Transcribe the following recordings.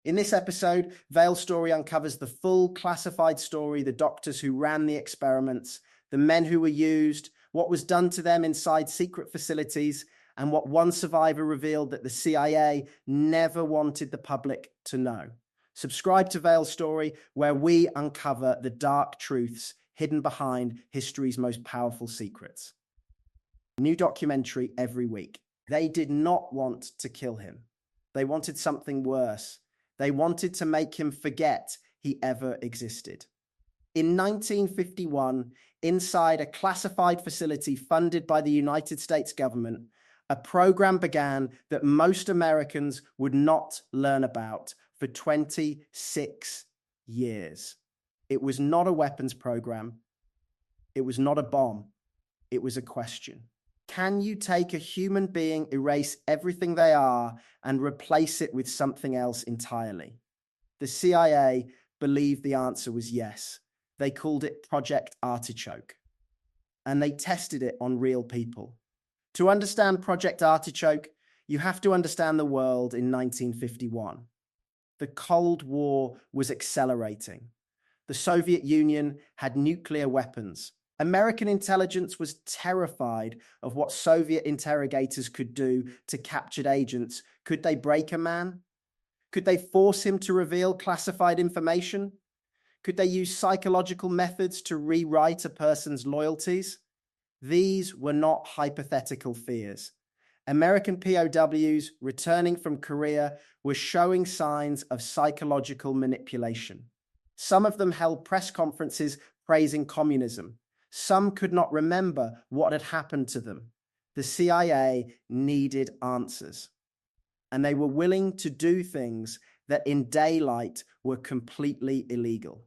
In this episode, VeilStory uncovers the full classified story, the doctors who ran the experiments, the men who were used, what was done to them inside secret facilities, and what one survivor revealed that the CIA never wanted the public to know. Subscribe to VeilStory, where we uncover the dark truths hidden behind history's most powerful secrets. New documentary every week. They did not want to kill him. They wanted something worse. They wanted to make him forget he ever existed. In 1951, inside a classified facility funded by the United States government, a program began that most Americans would not learn about for 26 years. It was not a weapons program. It was not a bomb. It was a question. Can you take a human being, erase everything they are, and replace it with something else entirely? The CIA believed the answer was yes. They called it Project Artichoke, and they tested it on real people. To understand Project Artichoke, you have to understand the world in 1951. The Cold War was accelerating. The Soviet Union had nuclear weapons. American intelligence was terrified of what Soviet interrogators could do to captured agents. Could they break a man? Could they force him to reveal classified information? Could they use psychological methods to rewrite a person's loyalties? These were not hypothetical fears. American POWs returning from Korea were showing signs of psychological manipulation. Some of them held press conferences praising communism. Some could not remember what had happened to them. The CIA needed answers, and they were willing to do things that in daylight were completely illegal.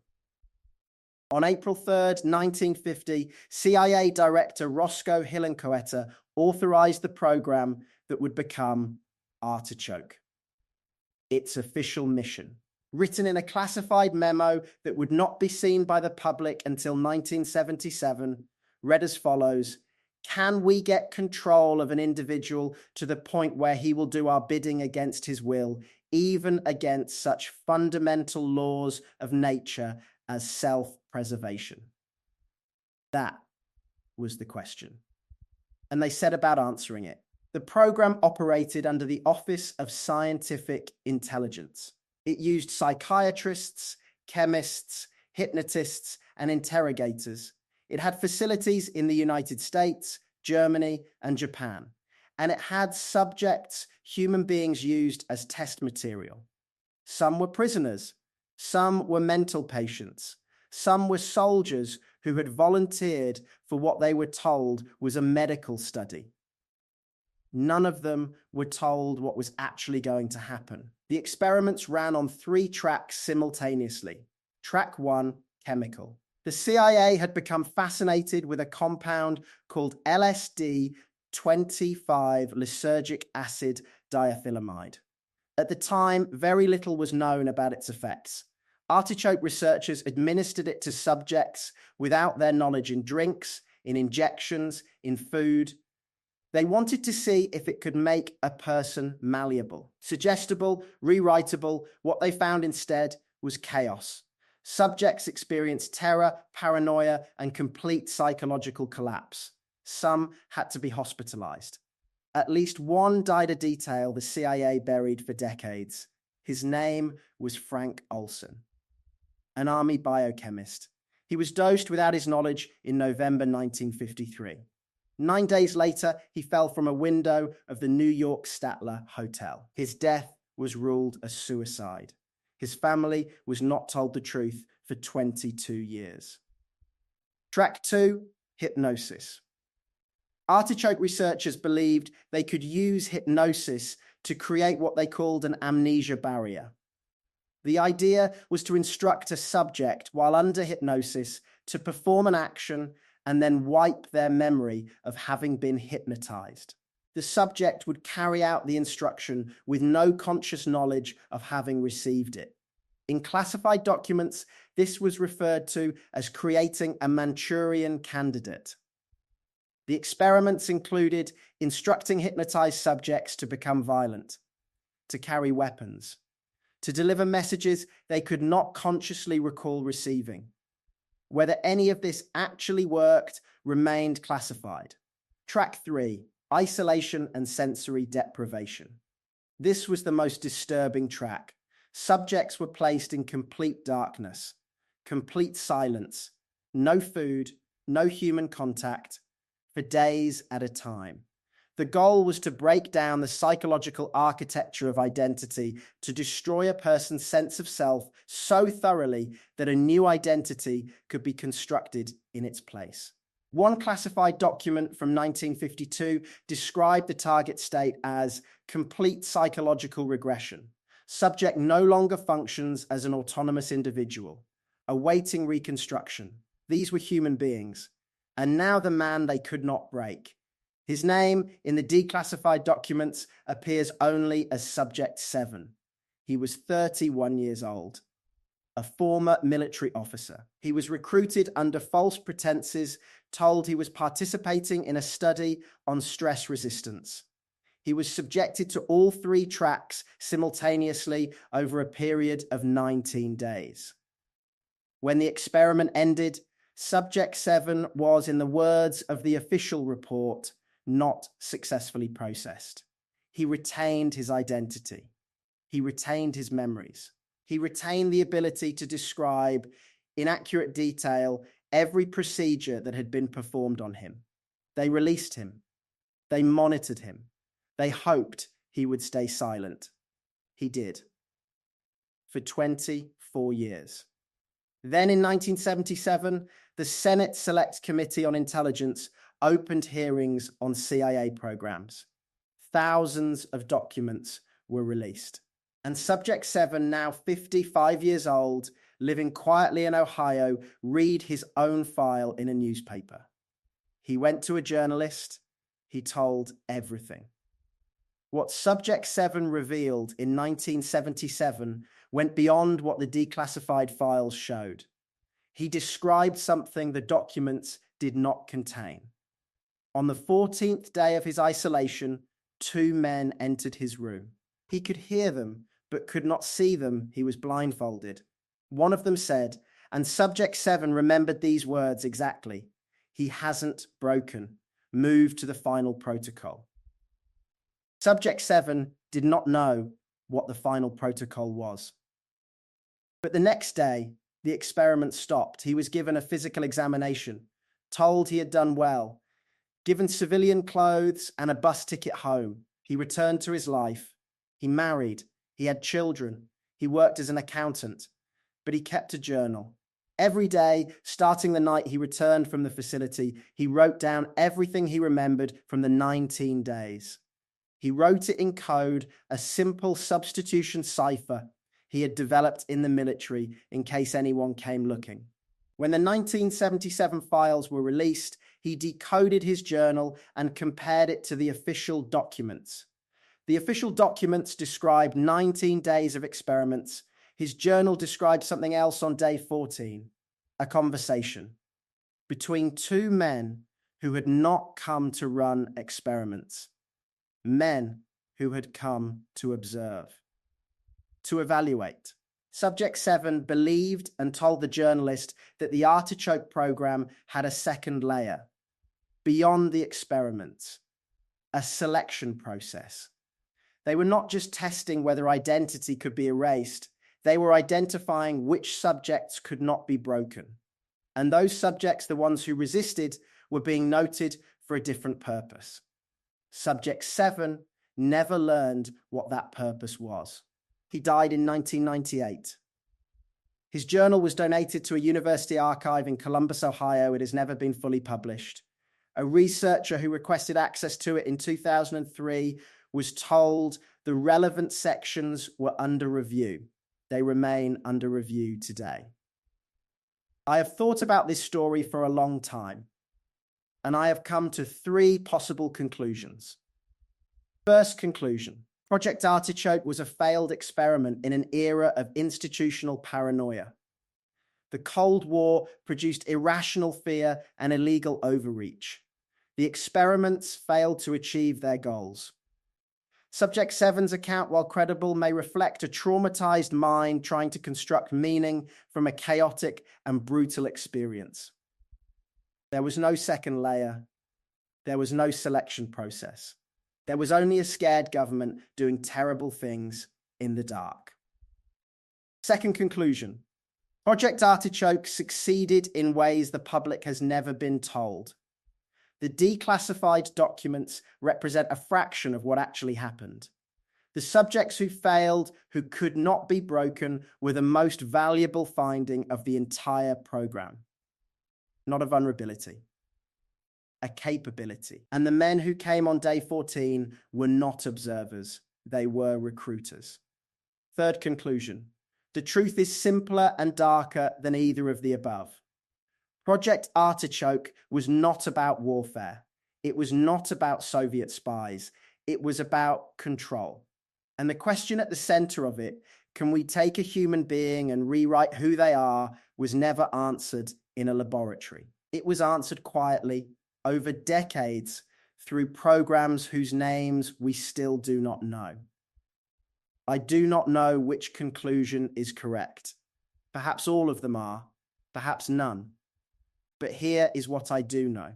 On April 3rd, 1950, CIA Director Roscoe Hillenkoetter authorized the program that would become Artichoke. Its official mission, written in a classified memo that would not be seen by the public until 1977, read as follows: "Can we get control of an individual to the point where he will do our bidding against his will, even against such fundamental laws of nature as self-preservation?" That was the question. And they set about answering it. The program operated under the Office of Scientific Intelligence. It used psychiatrists, chemists, hypnotists, and interrogators. It had facilities in the United States, Germany, and Japan. And it had subjects, human beings used as test material. Some were prisoners. Some were mental patients. Some were soldiers who had volunteered for what they were told was a medical study. None of them were told what was actually going to happen. The experiments ran on 3 tracks simultaneously. Track 1, chemical. The CIA had become fascinated with a compound called LSD-25 lysergic acid diethylamide. At the time, very little was known about its effects. Artichoke researchers administered it to subjects without their knowledge in drinks, in injections, in food. They wanted to see if it could make a person malleable, suggestible, rewritable. What they found instead was chaos. Subjects experienced terror, paranoia, and complete psychological collapse. Some had to be hospitalized. At least one died a detail the CIA buried for decades. His name was Frank Olson, an army biochemist. He was dosed without his knowledge in November 1953. 9 days later, he fell from a window of the New York Statler Hotel. His death was ruled a suicide. His family was not told the truth for 22 years. Track 2, hypnosis. Artichoke researchers believed they could use hypnosis to create what they called an amnesia barrier. The idea was to instruct a subject while under hypnosis to perform an action and then wipe their memory of having been hypnotized. The subject would carry out the instruction with no conscious knowledge of having received it. In classified documents, this was referred to as creating a Manchurian candidate. The experiments included instructing hypnotized subjects to become violent, to carry weapons, to deliver messages they could not consciously recall receiving. Whether any of this actually worked remained classified. Track 3, Isolation and Sensory Deprivation. This was the most disturbing track. Subjects were placed in complete darkness, complete silence, no food, no human contact, for days at a time. The goal was to break down the psychological architecture of identity, to destroy a person's sense of self so thoroughly that a new identity could be constructed in its place. One classified document from 1952 described the target state as complete psychological regression. Subject no longer functions as an autonomous individual, awaiting reconstruction. These were human beings, and now the man they could not break. His name in the declassified documents appears only as Subject 7. He was 31 years old, a former military officer. He was recruited under false pretenses, told he was participating in a study on stress resistance. He was subjected to all 3 tracks simultaneously over a period of 19 days. When the experiment ended, Subject 7 was, in the words of the official report, not successfully processed. He retained his identity. He retained his memories. He retained the ability to describe in accurate detail every procedure that had been performed on him. They released him. They monitored him. They hoped he would stay silent. He did. For 24 years. Then in 1977, the Senate Select Committee on Intelligence opened hearings on CIA programs. Thousands of documents were released. And Subject 7, now 55 years old, living quietly in Ohio, read his own file in a newspaper. He went to a journalist. He told everything. What Subject 7 revealed in 1977 went beyond what the declassified files showed. He described something the documents did not contain. On the 14th day of his isolation, 2 men entered his room. He could hear them, but could not see them. He was blindfolded. One of them said, and Subject 7 remembered these words exactly, "He hasn't broken. Move to the final protocol." Subject 7 did not know what the final protocol was. But the next day, the experiment stopped. He was given a physical examination, told he had done well, given civilian clothes and a bus ticket home. He returned to his life. He married. He had children. He worked as an accountant. But he kept a journal. Every day, starting the night he returned from the facility, he wrote down everything he remembered from the 19 days. He wrote it in code, a simple substitution cipher he had developed in the military in case anyone came looking. When the 1977 files were released, he decoded his journal and compared it to the official documents. The official documents described 19 days of experiments. His journal described something else on day 14, a conversation between 2 men who had not come to run experiments, men who had come to observe, to evaluate. Subject 7 believed and told the journalist that the artichoke program had a second layer, beyond the experiments, a selection process. They were not just testing whether identity could be erased, they were identifying which subjects could not be broken. And those subjects, the ones who resisted, were being noted for a different purpose. Subject 7 never learned what that purpose was. He died in 1998. His journal was donated to a university archive in Columbus, Ohio. It has never been fully published. A researcher who requested access to it in 2003 was told the relevant sections were under review. They remain under review today. I have thought about this story for a long time, and I have come to 3 possible conclusions. First conclusion: Project Artichoke was a failed experiment in an era of institutional paranoia. The Cold War produced irrational fear and illegal overreach. The experiments failed to achieve their goals. Subject 7's account, while credible, may reflect a traumatized mind trying to construct meaning from a chaotic and brutal experience. There was no second layer. There was no selection process. There was only a scared government doing terrible things in the dark. Second conclusion. Project Artichoke succeeded in ways the public has never been told. The declassified documents represent a fraction of what actually happened. The subjects who failed, who could not be broken, were the most valuable finding of the entire program. Not a vulnerability, a capability. And the men who came on day 14 were not observers, they were recruiters. Third conclusion. The truth is simpler and darker than either of the above. Project Artichoke was not about warfare. It was not about Soviet spies. It was about control. And the question at the center of it, can we take a human being and rewrite who they are, was never answered in a laboratory. It was answered quietly over decades through programs whose names we still do not know. I do not know which conclusion is correct. Perhaps all of them are, perhaps none. But here is what I do know.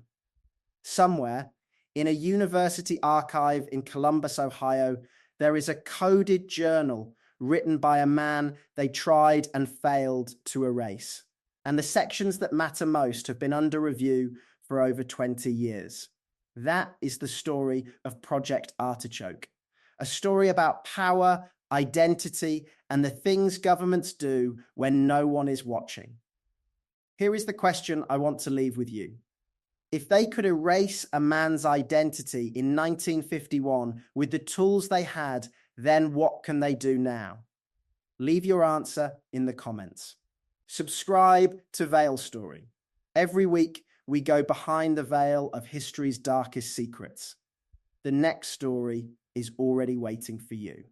Somewhere in a university archive in Columbus, Ohio, there is a coded journal written by a man they tried and failed to erase. And the sections that matter most have been under review for over 20 years. That is the story of Project Artichoke, a story about power, identity, and the things governments do when no one is watching. Here is the question I want to leave with you. If they could erase a man's identity in 1951 with the tools they had, then what can they do now? Leave your answer in the comments. Subscribe to VeilStory. Every week, we go behind the veil of history's darkest secrets. The next story is already waiting for you.